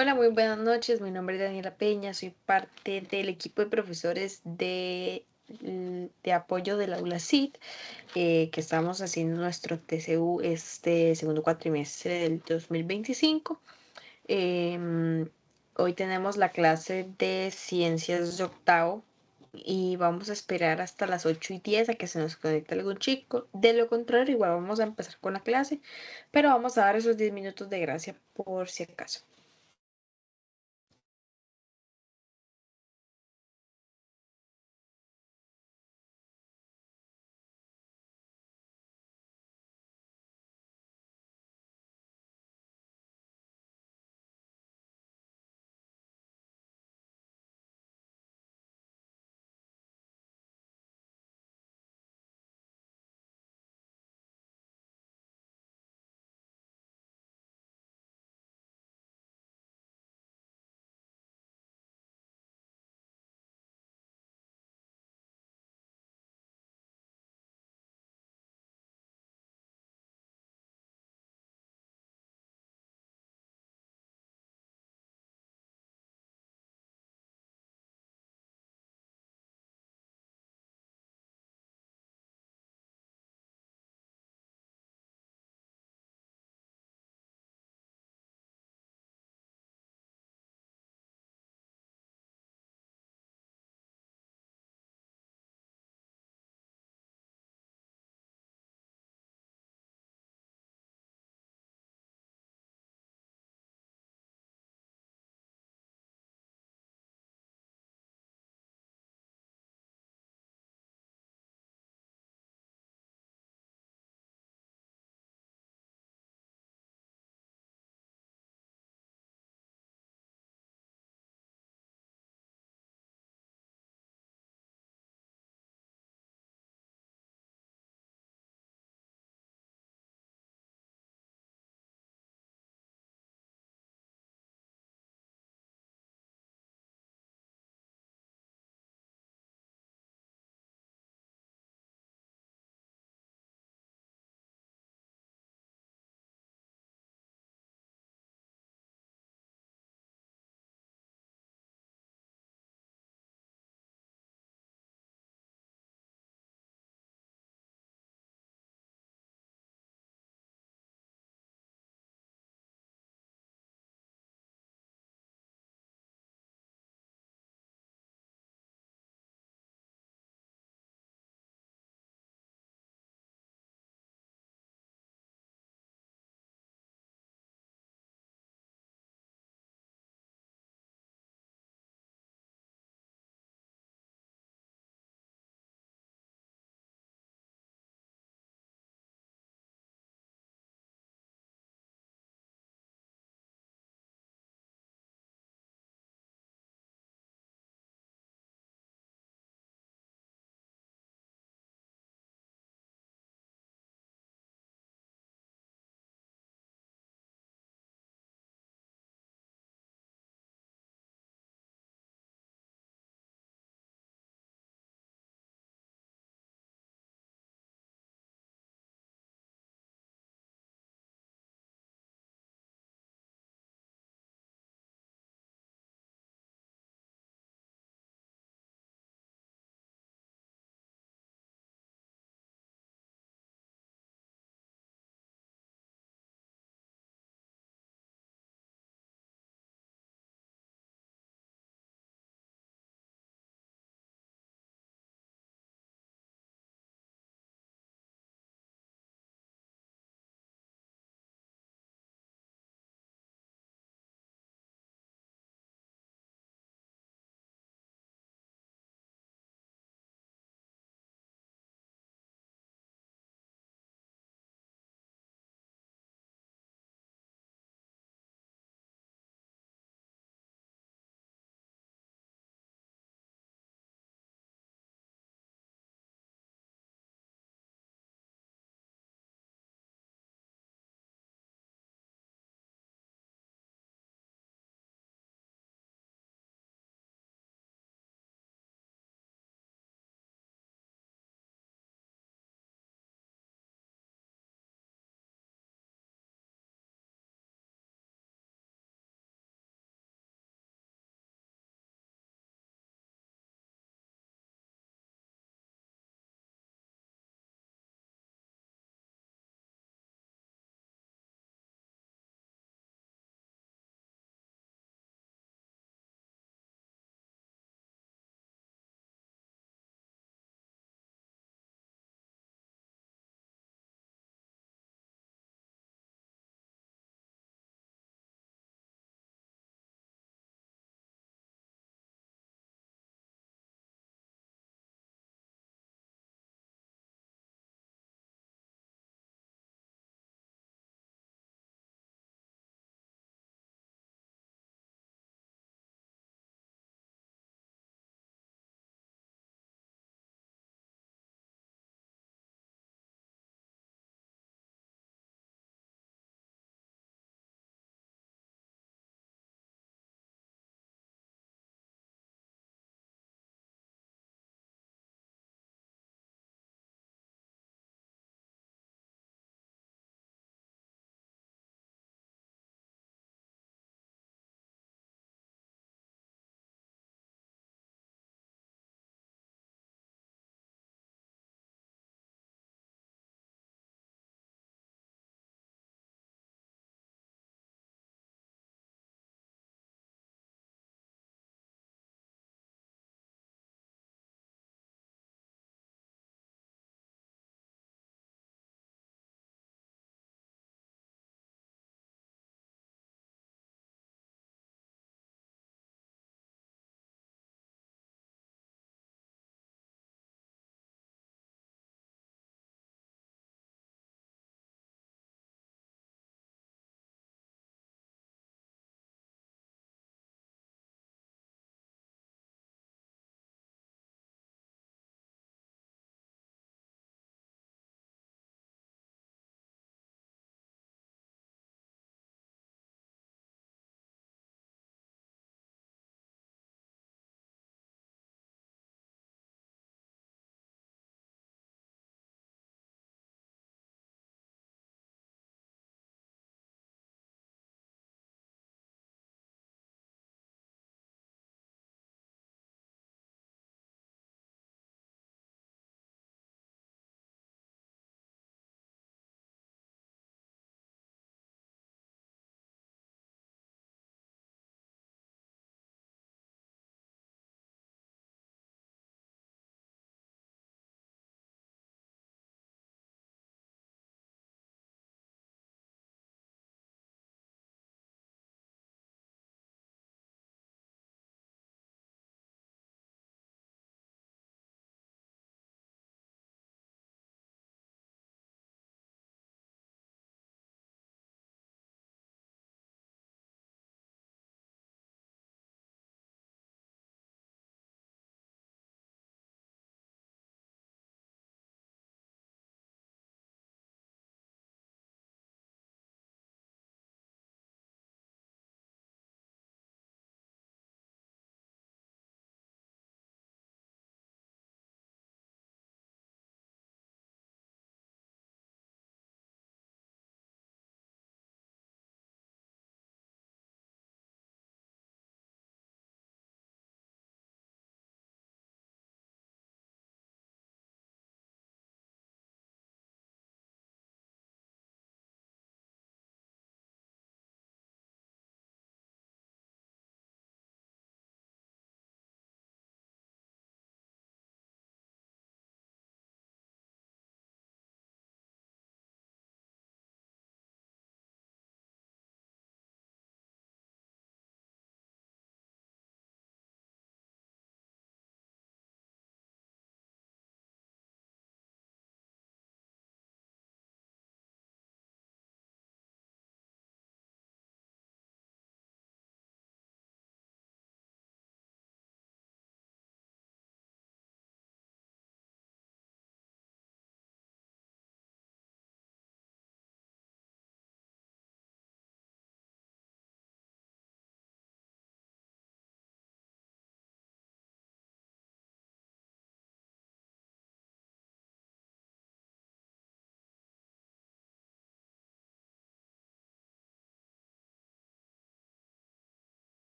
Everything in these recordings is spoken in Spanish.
Hola, muy buenas noches. Mi nombre es Daniela Peña. Soy parte del equipo de profesores de apoyo del aula CID, que estamos haciendo nuestro TCU este segundo cuatrimestre del 2025. Em, Hoy tenemos la clase de ciencias de octavo y vamos a esperar hasta las 8:10 a que se nos conecte algún chico. De lo contrario, igual vamos a empezar con la clase, pero vamos a dar esos 10 minutos de gracia por si acaso.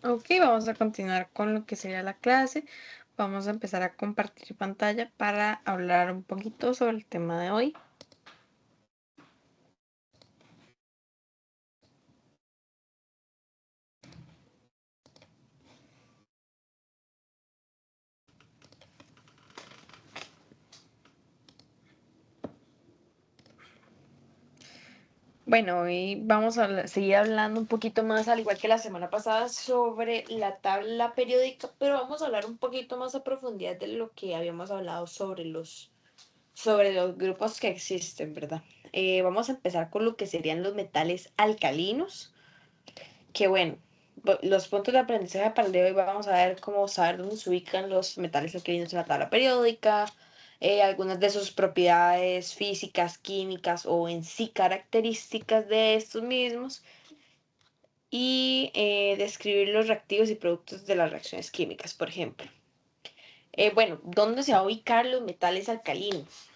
Ok, vamos a continuar con lo que sería la clase. Vamos a empezar a compartir pantalla para hablar un poquito sobre el tema de hoy. Bueno, hoy vamos a seguir hablando un poquito más, al igual que la semana pasada, sobre la tabla periódica, pero vamos a hablar un poquito más a profundidad de lo que habíamos hablado sobre los grupos que existen, ¿verdad? Vamos a empezar con lo que serían los metales alcalinos, que bueno, los puntos de aprendizaje para el día de hoy vamos a ver cómo saber dónde se ubican los metales alcalinos en la tabla periódica, algunas de sus propiedades físicas, químicas o en sí características de estos mismos y describir los reactivos y productos de las reacciones químicas, por ejemplo. Bueno, ¿dónde se va a ubicar los metales alcalinos?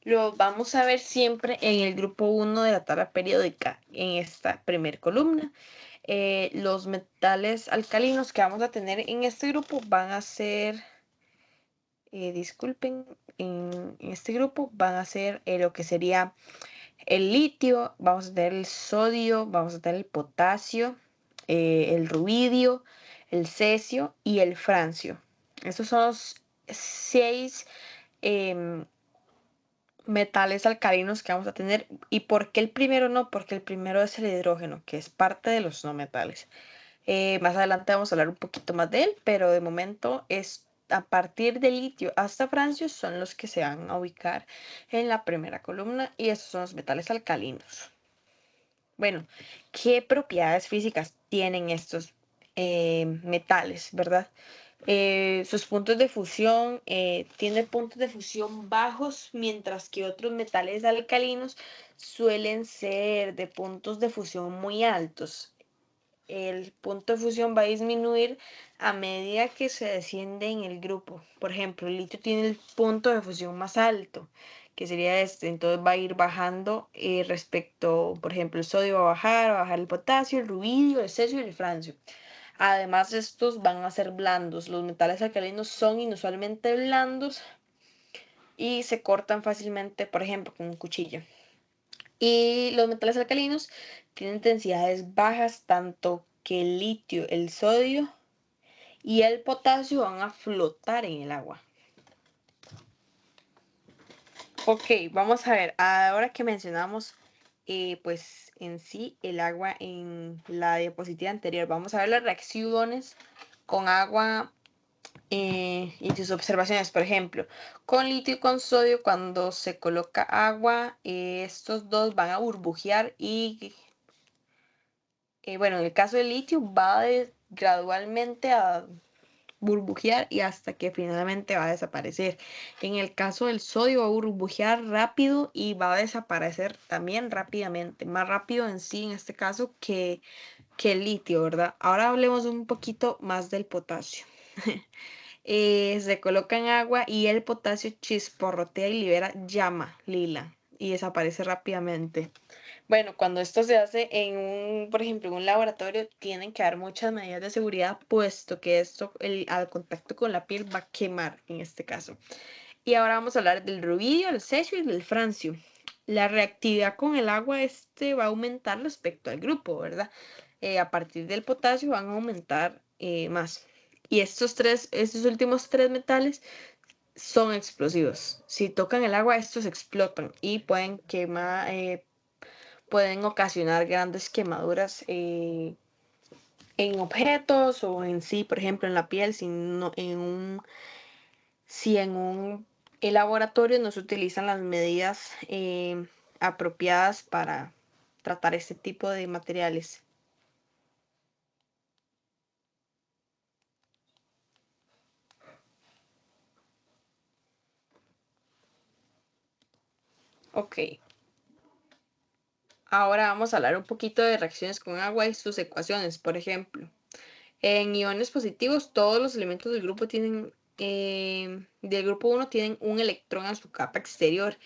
Lo vamos a ver siempre en el grupo 1 de la tabla periódica, en esta primer columna. Los metales alcalinos que vamos a tener en este grupo van a ser, disculpen, en este grupo van a ser lo que sería el litio, vamos a tener el sodio, vamos a tener el potasio, el rubidio, el cesio y el francio. Estos son los 6 metales alcalinos que vamos a tener. ¿Y por qué el primero no? Porque el primero es el hidrógeno, que es parte de los no metales. Más adelante vamos a hablar un poquito más de él, pero de momento es a partir del litio hasta francio son los que se van a ubicar en la primera columna y esos son los metales alcalinos. Bueno, ¿qué propiedades físicas tienen estos metales, verdad? Sus puntos de fusión tienen puntos de fusión bajos, mientras que otros metales alcalinos suelen ser de puntos de fusión muy altos. El punto de fusión va a disminuir a medida que se desciende en el grupo. Por ejemplo, el litio tiene el punto de fusión más alto, que sería este. Entonces va a ir bajando respecto, por ejemplo, el sodio va a bajar el potasio, el rubidio, el cesio y el francio. Además, estos van a ser blandos. Los metales alcalinos son inusualmente blandos y se cortan fácilmente, por ejemplo, con un cuchillo. Y los metales alcalinos tienen densidades bajas, tanto que el litio, el sodio y el potasio van a flotar en el agua. Ok, vamos a ver, ahora que mencionamos pues en sí el agua en la diapositiva anterior, vamos a ver las reacciones con agua y sus observaciones. Por ejemplo, con litio y con sodio, cuando se coloca agua, estos dos van a burbujear y bueno, en el caso del litio va gradualmente a burbujear y hasta que finalmente va a desaparecer. En el caso del sodio va a burbujear rápido y va a desaparecer también rápidamente, más rápido en sí en este caso que el litio, ¿verdad? Ahora hablemos un poquito más del potasio. Se coloca en agua y el potasio chisporrotea y libera llama lila y desaparece rápidamente. Bueno, cuando esto se hace en por ejemplo, en un laboratorio, tienen que dar muchas medidas de seguridad, puesto que esto al contacto con la piel va a quemar en este caso. Y ahora vamos a hablar del rubidio, el cesio y del francio. La reactividad con el agua va a aumentar respecto al grupo, ¿verdad? A partir del potasio van a aumentar más. Y estos últimos tres metales son explosivos. Si tocan el agua, estos explotan y pueden quemar, pueden ocasionar grandes quemaduras en objetos o en sí, por ejemplo, en la piel, si en un laboratorio no se utilizan las medidas apropiadas para tratar este tipo de materiales. Ok, ahora vamos a hablar un poquito de reacciones con agua y sus ecuaciones. Por ejemplo, en iones positivos, todos los elementos del grupo tienen del grupo 1 tienen un electrón en su capa exterior.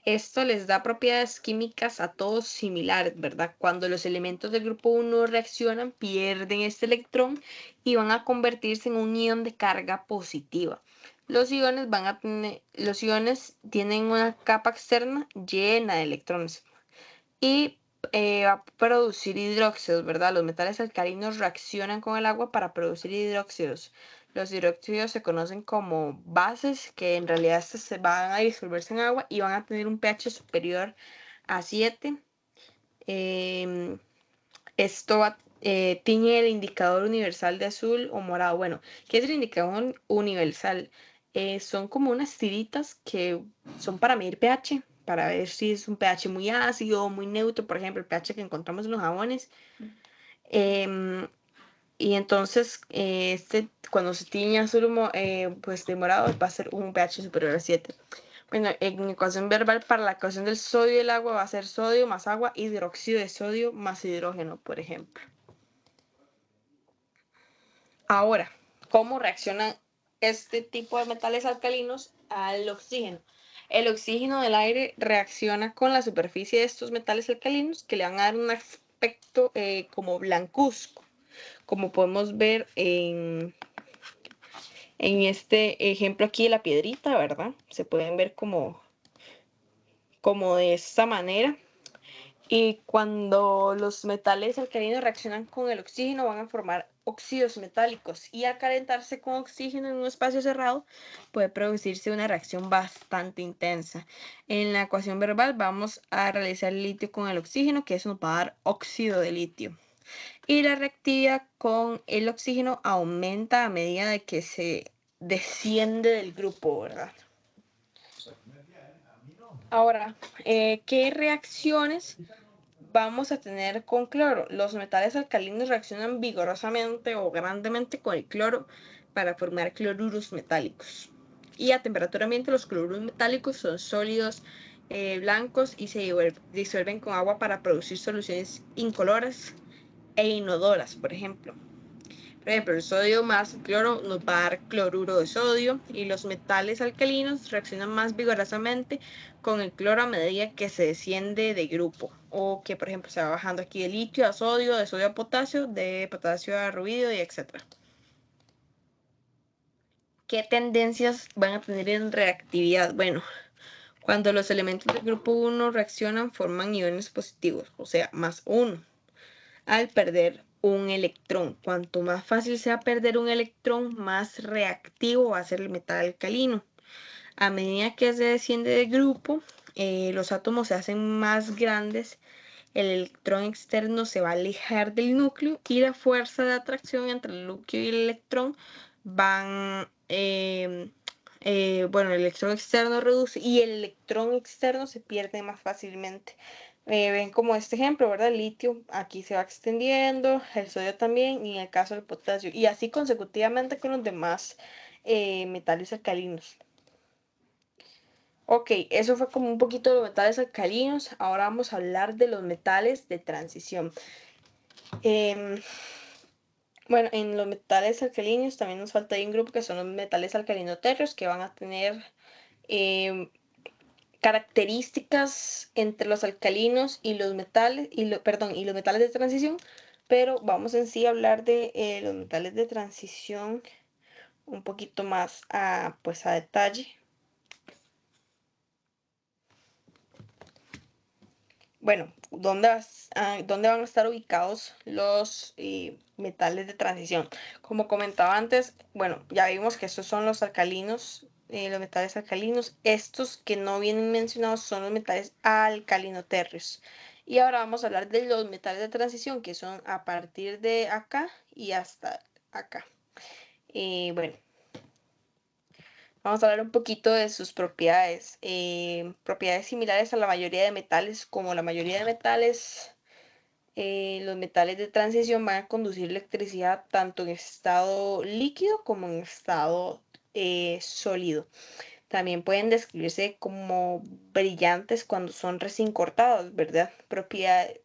Esto les da propiedades químicas a todos similares, ¿verdad? Cuando los elementos del grupo 1 reaccionan, pierden este electrón y van a convertirse en un ion de carga positiva. Los iones tienen una capa externa llena de electrones y va a producir hidróxidos, ¿verdad? Los metales alcalinos reaccionan con el agua para producir hidróxidos. Los hidróxidos se conocen como bases, que en realidad se van a disolverse en agua y van a tener un pH superior a 7. Esto tiñe el indicador universal de azul o morado. Bueno, ¿qué es el indicador universal? Son como unas tiritas que son para medir pH, para ver si es un pH muy ácido o muy neutro, por ejemplo, el pH que encontramos en los jabones. Em, y entonces, cuando se tiñe azul pues de morado, va a ser un pH superior a 7. Bueno, en ecuación verbal, para la ecuación del sodio y el agua va a ser sodio más agua, hidróxido de sodio más hidrógeno, por ejemplo. Ahora, ¿cómo reaccionan este tipo de metales alcalinos al oxígeno? El oxígeno del aire reacciona con la superficie de estos metales alcalinos que le van a dar un aspecto como blancuzco, como podemos ver en este ejemplo aquí de la piedrita, ¿verdad? Se pueden ver como de esta manera. Y cuando los metales alcalinos reaccionan con el oxígeno van a formar óxidos metálicos y al calentarse con oxígeno en un espacio cerrado puede producirse una reacción bastante intensa. En la ecuación verbal vamos a realizar el litio con el oxígeno, que eso nos va a dar óxido de litio. Y la reactividad con el oxígeno aumenta a medida de que se desciende del grupo, ¿verdad? Ahora, ¿qué reacciones vamos a tener con cloro? Los metales alcalinos reaccionan vigorosamente o grandemente con el cloro para formar cloruros metálicos. Y a temperatura ambiente los cloruros metálicos son sólidos blancos y se disuelven con agua para producir soluciones incoloras e inodoras, por ejemplo. Por ejemplo, el sodio más el cloro nos va a dar cloruro de sodio y los metales alcalinos reaccionan más vigorosamente con el cloro a medida que se desciende de grupo o que, por ejemplo, se va bajando aquí de litio a sodio, de sodio a potasio, de potasio a rubidio y etc. ¿Qué tendencias van a tener en reactividad? Bueno, cuando los elementos del grupo 1 reaccionan, forman iones positivos, o sea, más 1 al perder un electrón. Cuanto más fácil sea perder un electrón, más reactivo va a ser el metal alcalino. A medida que se desciende del grupo, los átomos se hacen más grandes, el electrón externo se va a alejar del núcleo y la fuerza de atracción entre el núcleo y el electrón van, bueno, el electrón externo reduce y el electrón externo se pierde más fácilmente. Ven como este ejemplo, ¿verdad? El litio aquí se va extendiendo, el sodio también y en el caso del potasio y así consecutivamente con los demás metales alcalinos. Ok, eso fue como un poquito de los metales alcalinos. Ahora vamos a hablar de los metales de transición. Bueno, en los metales alcalinos también nos falta ahí un grupo que son los metales alcalinoterros que van a tener em, características entre los alcalinos y los metales, y los metales de transición, pero vamos en sí a hablar de los metales de transición un poquito más pues a detalle. Bueno, ¿dónde van a estar ubicados los metales de transición? Como comentaba antes, bueno, ya vimos que estos son los alcalinos, los metales alcalinos. Estos que no vienen mencionados son los metales alcalinoterrios. Y ahora vamos a hablar de los metales de transición, que son a partir de acá y hasta acá. Bueno, vamos a hablar un poquito de sus propiedades. Propiedades similares a la mayoría de metales, como la mayoría de metales, los metales de transición van a conducir electricidad tanto en estado líquido como en estado sólido. También pueden describirse como brillantes cuando son recién cortados, ¿verdad?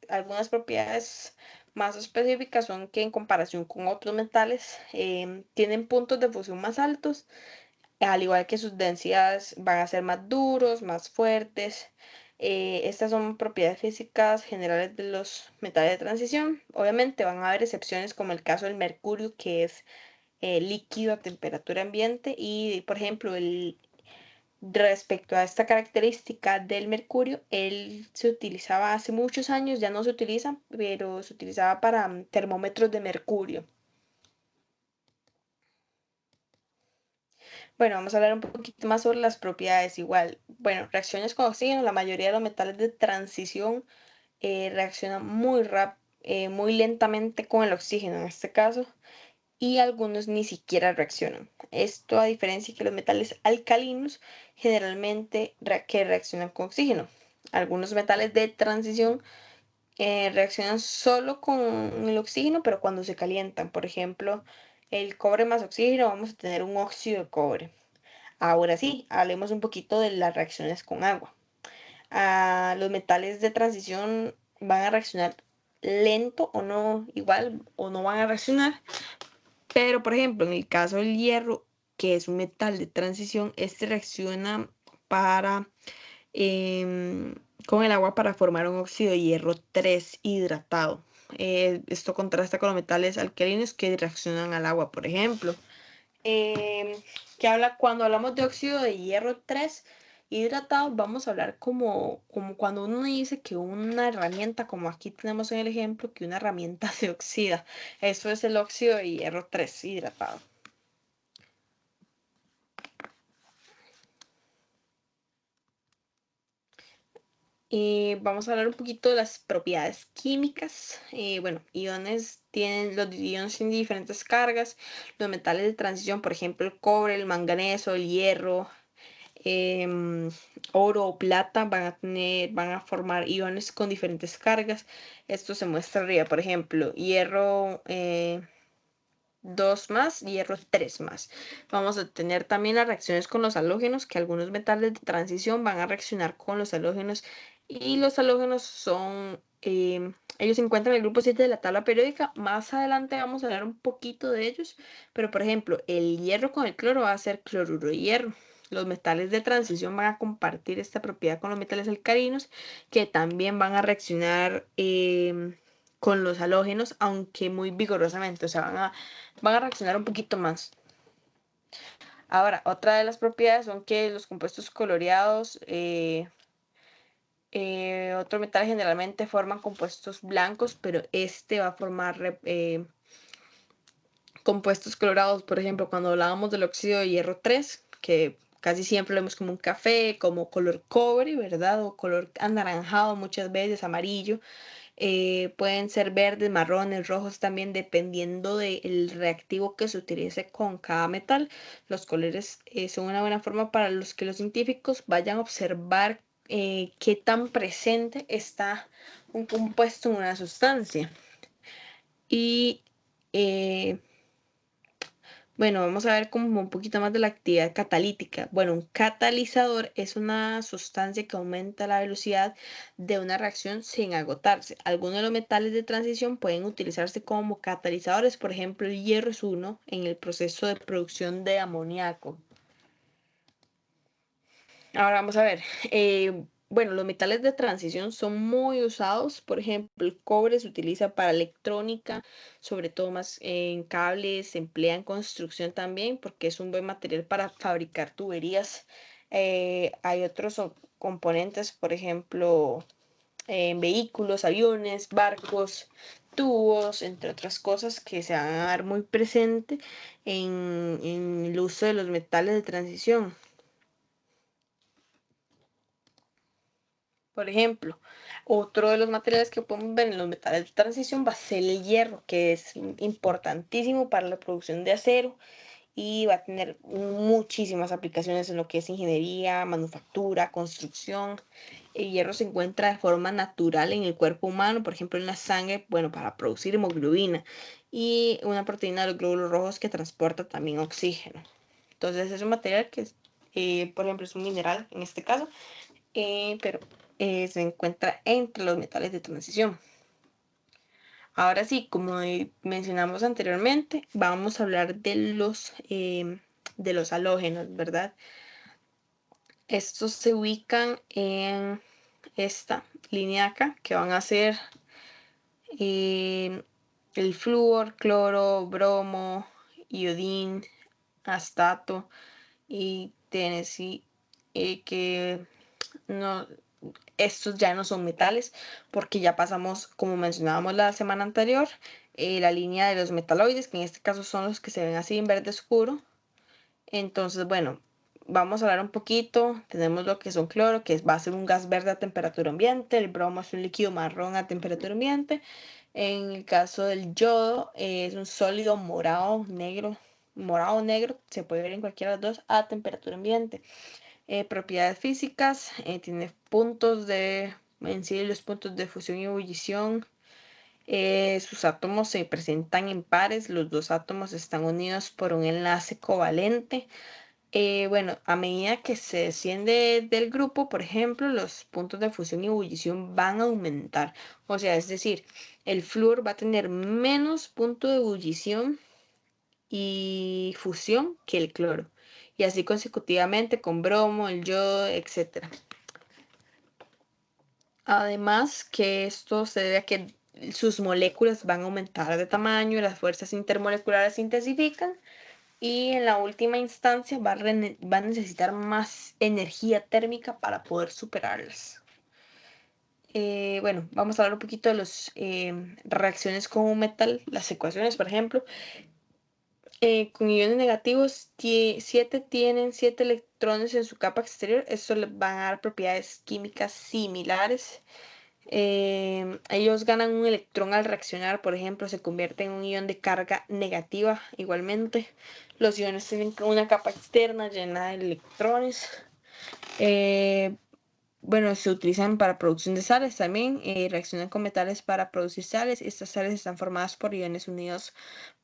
Algunas propiedades más específicas son que en comparación con otros metales tienen puntos de fusión más altos, al igual que sus densidades van a ser más duros, más fuertes. Estas son propiedades físicas generales de los metales de transición. Obviamente van a haber excepciones como el caso del mercurio, que es líquido a temperatura ambiente, y por ejemplo, respecto a esta característica del mercurio, él se utilizaba hace muchos años, ya no se utiliza, pero se utilizaba para termómetros de mercurio. Bueno, vamos a hablar un poquito más sobre las propiedades. Igual, bueno, reacciones con oxígeno, la mayoría de los metales de transición reaccionan muy lentamente con el oxígeno en este caso, y algunos ni siquiera reaccionan. Esto a diferencia que los metales alcalinos generalmente que reaccionan con oxígeno. Algunos metales de transición reaccionan solo con el oxígeno, pero cuando se calientan. Por ejemplo, el cobre más oxígeno, vamos a tener un óxido de cobre. Ahora sí, hablemos un poquito de las reacciones con agua. Los metales de transición van a reaccionar lento o no, igual o no van a reaccionar. Pero, por ejemplo, en el caso del hierro, que es un metal de transición, este reacciona para, em, con el agua para formar un óxido de hierro 3 hidratado. Esto contrasta con los metales alcalinos que reaccionan al agua, por ejemplo. em, Cuando hablamos de óxido de hierro 3 hidratado, vamos a hablar como cuando uno dice que una herramienta, como aquí tenemos en el ejemplo, que una herramienta se oxida. Eso es el óxido de hierro 3 hidratado. Y vamos a hablar un poquito de las propiedades químicas. Bueno, los iones tienen diferentes cargas. Los metales de transición, por ejemplo, el cobre, el manganeso, el hierro, em, oro o plata van a formar iones con diferentes cargas. Esto se muestra arriba, por ejemplo, hierro 2 más, hierro 3 más. Vamos a tener también las reacciones con los halógenos, que algunos metales de transición van a reaccionar con los halógenos, y los halógenos ellos se encuentran en el grupo 7 de la tabla periódica. Más adelante vamos a hablar un poquito de ellos, pero por ejemplo, el hierro con el cloro va a ser cloruro de hierro. Los metales de transición van a compartir esta propiedad con los metales alcalinos, que también van a reaccionar con los halógenos, aunque muy vigorosamente, o sea, van a reaccionar un poquito más. Ahora, otra de las propiedades son que los compuestos coloreados, otro metal generalmente forman compuestos blancos, pero este va a formar compuestos colorados. Por ejemplo, cuando hablábamos del óxido de hierro 3, que casi siempre lo vemos como un café, como color cobre, ¿verdad? O color anaranjado, muchas veces amarillo. Pueden ser verdes, marrones, rojos también, dependiendo del reactivo que se utilice con cada metal. Los colores son una buena forma para los que los científicos vayan a observar qué tan presente está un compuesto en una sustancia. Y eh, bueno, vamos a ver como un poquito más de la actividad catalítica. Bueno, un catalizador es una sustancia que aumenta la velocidad de una reacción sin agotarse. Algunos de los metales de transición pueden utilizarse como catalizadores. Por ejemplo, el hierro es uno en el proceso de producción de amoníaco. Ahora vamos a ver. Bueno, los metales de transición son muy usados. Por ejemplo, el cobre se utiliza para electrónica, sobre todo más en cables, se emplea en construcción también porque es un buen material para fabricar tuberías. Hay otros componentes, por ejemplo, en vehículos, aviones, barcos, tubos, entre otras cosas que se van a dar muy presente en el uso de los metales de transición. Por ejemplo, otro de los materiales que podemos ver en los metales de transición va a ser el hierro, que es importantísimo para la producción de acero y va a tener muchísimas aplicaciones en lo que es ingeniería, manufactura, construcción. El hierro se encuentra de forma natural en el cuerpo humano, por ejemplo en la sangre, bueno, para producir hemoglobina y una proteína de los glóbulos rojos que transporta también oxígeno. Entonces es un material que, por ejemplo, es un mineral en este caso, pero se encuentra entre los metales de transición. Ahora sí, como mencionamos anteriormente, vamos a hablar de los de los halógenos, ¿verdad? Estos se ubican en esta línea acá, que van a ser el flúor, cloro, bromo, iodín, astato y Tennessee, que no, estos ya no son metales porque ya pasamos, como mencionábamos la semana anterior, la línea de los metaloides, que en este caso son los que se ven así en verde oscuro. Entonces, bueno, vamos a hablar un poquito. Tenemos lo que son cloro, que va a ser un gas verde a temperatura ambiente. El bromo es un líquido marrón a temperatura ambiente. En el caso del yodo, es un sólido morado o negro, se puede ver en cualquiera de los dos a temperatura ambiente. Propiedades físicas, tiene puntos en sí los puntos de fusión y ebullición. Sus átomos se presentan en pares, los dos átomos están unidos por un enlace covalente. Bueno, a medida que se desciende del grupo, por ejemplo, los puntos de fusión y ebullición van a aumentar. O sea, es decir, el flúor va a tener menos punto de ebullición y fusión que el cloro. Y así consecutivamente con bromo, el yodo, etcétera. Además que esto se debe a que sus moléculas van a aumentar de tamaño, las fuerzas intermoleculares se intensifican y en la última instancia va a necesitar más energía térmica para poder superarlas. Bueno, vamos a hablar un poquito de las reacciones con un metal, las ecuaciones, por ejemplo. Con iones negativos, 7 tienen 7 electrones en su capa exterior. Eso les va a dar propiedades químicas similares. Ellos ganan un electrón al reaccionar, por ejemplo, se convierte en un ion de carga negativa igualmente. Los iones tienen una capa externa llena de electrones. Bueno, se utilizan para producción de sales también, reaccionan con metales para producir sales. Estas sales están formadas por iones unidos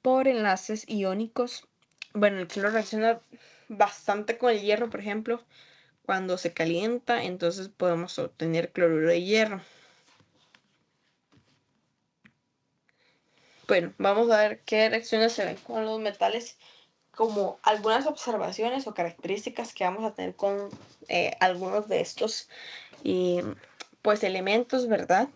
por enlaces iónicos. Bueno, el cloro reacciona bastante con el hierro, por ejemplo, cuando se calienta, entonces podemos obtener cloruro de hierro. Bueno, vamos a ver qué reacciones se ven con los metales, como algunas observaciones o características que vamos a tener con algunos de estos pues elementos, ¿verdad?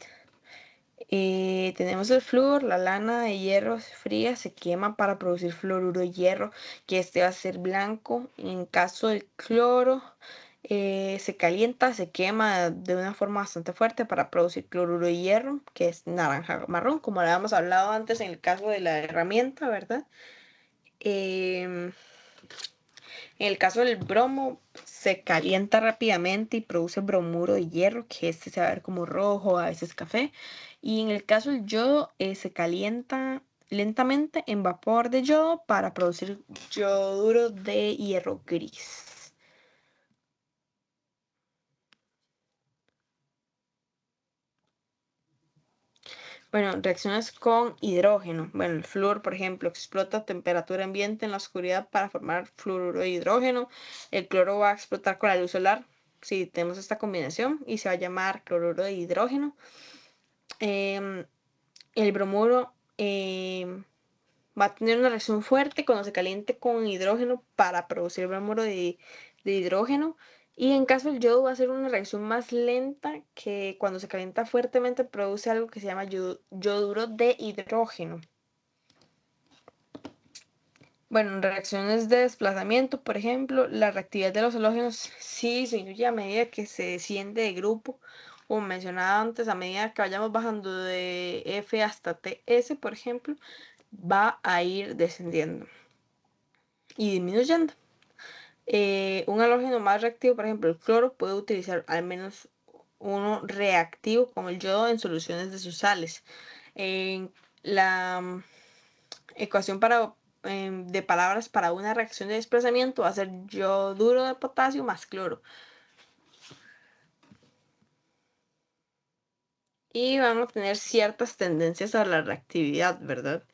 Tenemos el flúor, la lana de hierro fría se quema para producir fluoruro de hierro, que este va a ser blanco. En caso del cloro, se calienta, se quema de una forma bastante fuerte para producir cloruro de hierro, que es naranja marrón, como lo habíamos hablado antes en el caso de la herramienta, ¿verdad? Em, en el caso del bromo, se calienta rápidamente y produce bromuro de hierro, que este se va a ver como rojo, a veces café. Y en el caso del yodo, se calienta lentamente en vapor de yodo para producir yoduro de hierro gris. Bueno, reacciones con hidrógeno. Bueno, el flúor, por ejemplo, explota a temperatura ambiente en la oscuridad para formar fluoruro de hidrógeno. El cloro va a explotar con la luz solar si tenemos esta combinación y se va a llamar cloruro de hidrógeno. El bromuro va a tener una reacción fuerte cuando se caliente con hidrógeno para producir bromuro de hidrógeno. Y en caso del yodo va a ser una reacción más lenta, que cuando se calienta fuertemente produce algo que se llama yoduro de hidrógeno. Bueno, en reacciones de desplazamiento, por ejemplo, la reactividad de los halógenos sí disminuye a medida que se desciende de grupo. Como mencionaba antes, a medida que vayamos bajando de F hasta TS, por ejemplo, va a ir descendiendo y disminuyendo. Un halógeno más reactivo, por ejemplo, el cloro, puede utilizar al menos uno reactivo como el yodo en soluciones de sus sales. La ecuación de palabras para una reacción de desplazamiento va a ser yoduro de potasio más cloro. Y van a tener ciertas tendencias a la reactividad, ¿verdad?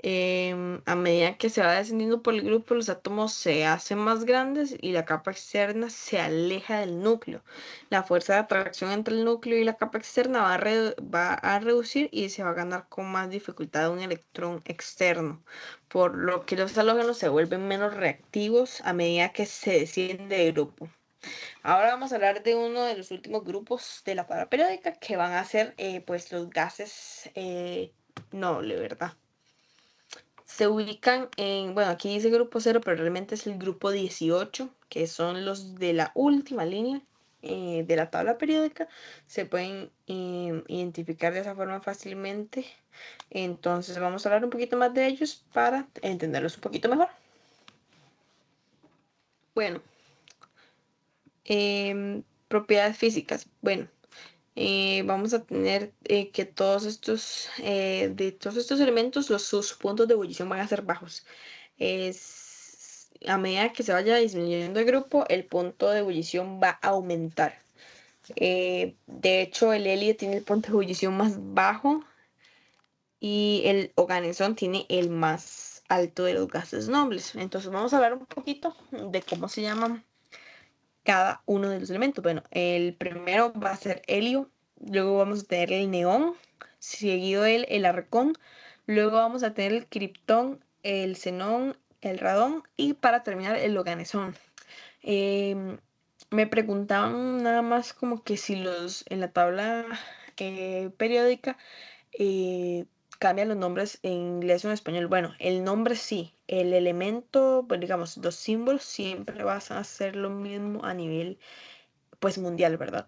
A medida que se va descendiendo por el grupo, los átomos se hacen más grandes y la capa externa se aleja del núcleo. La fuerza de atracción entre el núcleo y la capa externa va a reducir y se va a ganar con más dificultad un electrón externo, por lo que los halógenos se vuelven menos reactivos a medida que se desciende de grupo. Ahora vamos a hablar de uno de los últimos grupos de la tabla periódica que van a ser pues los gases noble, ¿verdad? Se ubican en, bueno, aquí dice grupo 0, pero realmente es el grupo 18, que son los de la última línea de la tabla periódica. Se pueden identificar de esa forma fácilmente. Entonces vamos a hablar un poquito más de ellos para entenderlos un poquito mejor. Bueno, propiedades físicas. Bueno, vamos a tener que de todos estos elementos, sus puntos de ebullición van a ser bajos. A medida que se vaya disminuyendo el grupo, el punto de ebullición va a aumentar. De hecho, el helio tiene el punto de ebullición más bajo y el organezón tiene el más alto de los gases nobles. Entonces vamos a hablar un poquito de cómo se llaman cada uno de los elementos. Bueno, el primero va a ser helio, luego vamos a tener el neón, seguido el argón, luego vamos a tener el criptón, el xenón, el radón y para terminar el oganesón. Me preguntaban nada más como que si en la tabla periódica eh, cambian los nombres en inglés o en español. Bueno, el nombre sí, el elemento, pues digamos, los símbolos siempre van a ser lo mismo a nivel pues mundial, ¿verdad?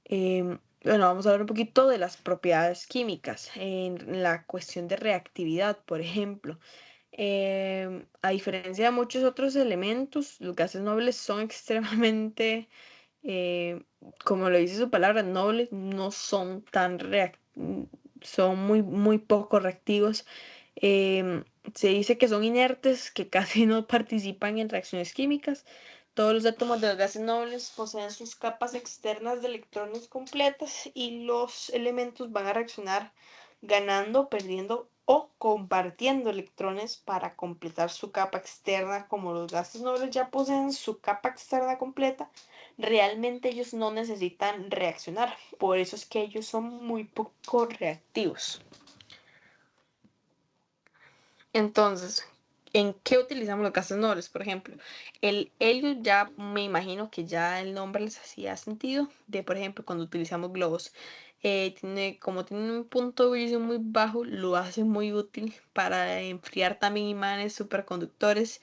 Bueno, vamos a hablar un poquito de las propiedades químicas. En la cuestión de reactividad, por ejemplo. A diferencia de muchos otros elementos, los gases nobles son extremadamente, eh, como lo dice su palabra, nobles, no son tan son muy poco reactivos. Se dice que son inertes, que casi no participan en reacciones químicas. Todos los átomos de los gases nobles poseen sus capas externas de electrones completas y los elementos van a reaccionar ganando, perdiendo o compartiendo electrones para completar su capa externa. Como los gases nobles ya poseen su capa externa completa, realmente ellos no necesitan reaccionar. Por eso es que ellos son muy poco reactivos. Entonces, ¿en qué utilizamos los gases nobles? Por ejemplo, el helio ya me imagino que ya el nombre les hacía sentido. Por ejemplo, cuando utilizamos globos, como tiene un punto de ebullición muy bajo, lo hace muy útil para enfriar también imanes superconductores,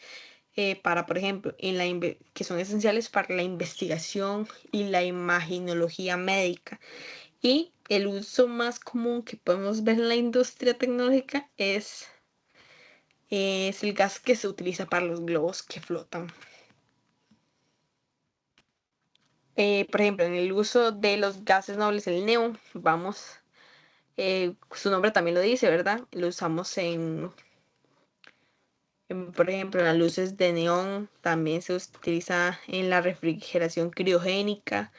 para, por ejemplo, que son esenciales para la investigación y la imaginología médica. Y el uso más común que podemos ver en la industria tecnológica es el gas que se utiliza para los globos que flotan. Por ejemplo, en el uso de los gases nobles, el neón, su nombre también lo dice, ¿verdad? Lo usamos por ejemplo, en las luces de neón, también se utiliza en la refrigeración criogénica,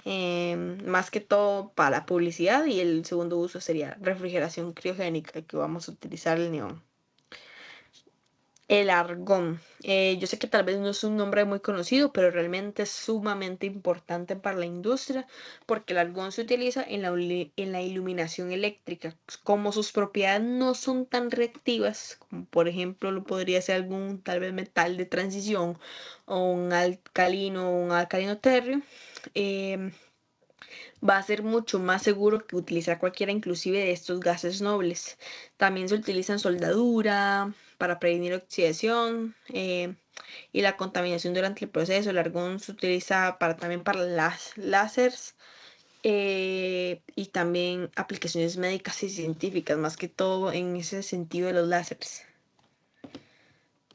más que todo para publicidad, y el segundo uso sería refrigeración criogénica, que vamos a utilizar el neón. El argón. Yo sé que tal vez no es un nombre muy conocido, pero realmente es sumamente importante para la industria porque el argón se utiliza en la iluminación eléctrica. Como sus propiedades no son tan reactivas, como por ejemplo lo podría ser algún tal vez metal de transición o un alcalino térreo, eh, va a ser mucho más seguro que utilizar cualquiera inclusive de estos gases nobles. También se utiliza en soldadura para prevenir oxidación y la contaminación durante el proceso. El argón se utiliza también para las láseres y también aplicaciones médicas y científicas, más que todo en ese sentido de los láseres.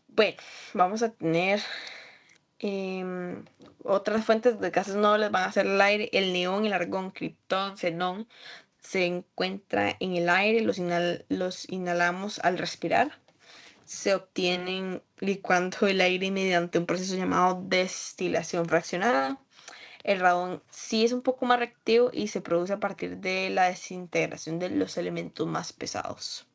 Bueno, vamos a tener otras fuentes de gases nobles van a ser el aire, el neón, el argón, criptón, xenón. Se encuentra en el aire, los inhalamos al respirar. Se obtienen licuando el aire mediante un proceso llamado destilación fraccionada. El radón sí es un poco más reactivo y se produce a partir de la desintegración de los elementos más pesados.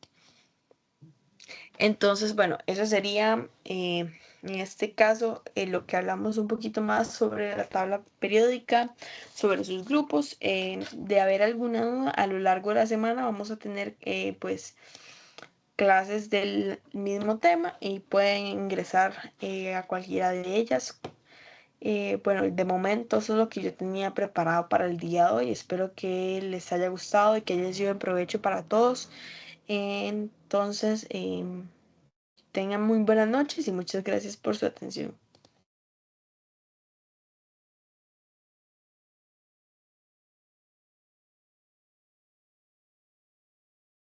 Entonces, bueno, eso sería en este caso lo que hablamos un poquito más sobre la tabla periódica, sobre sus grupos. De haber alguna duda a lo largo de la semana vamos a tener pues clases del mismo tema y pueden ingresar a cualquiera de ellas. Bueno, de momento eso es lo que yo tenía preparado para el día de hoy. Espero que les haya gustado y que haya sido de provecho para todos. Entonces, tengan muy buenas noches y muchas gracias por su atención.